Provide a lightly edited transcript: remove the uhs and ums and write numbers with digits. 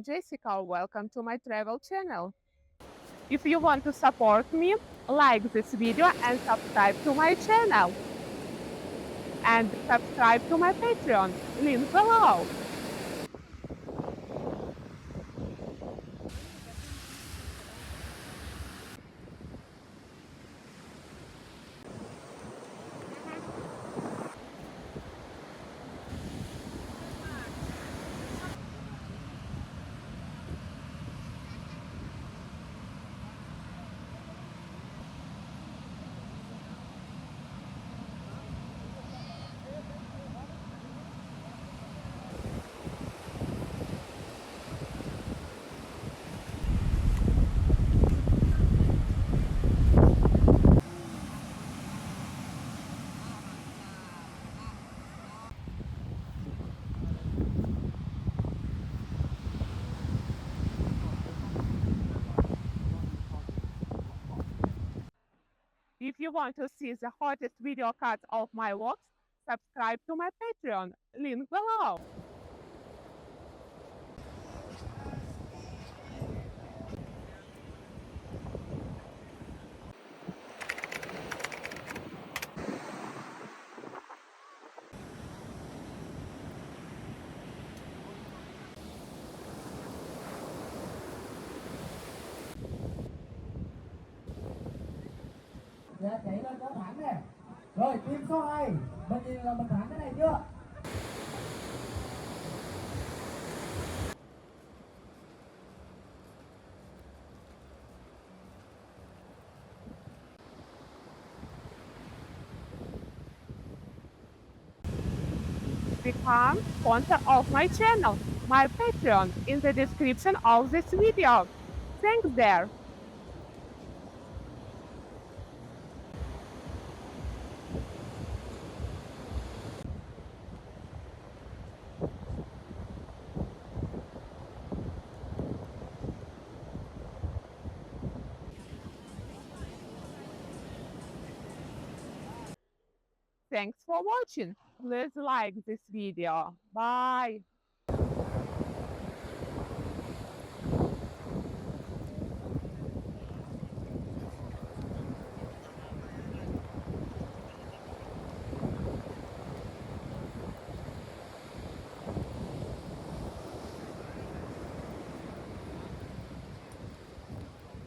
I'm Jessica. Welcome to my travel channel. If you want to support me, like this video and subscribe to my channel. And subscribe to my Patreon, link below. If you want to see the hottest video cuts of my vlogs, subscribe to my Patreon, link below. Dạ, chạy lên có thẳng nè. Rồi team số 2 mình nhìn là mình thẳng cái này chưa? Become sponsor of my channel, my Patreon, in the description of this video. Thanks there. Thanks for watching. Please like this video. Bye.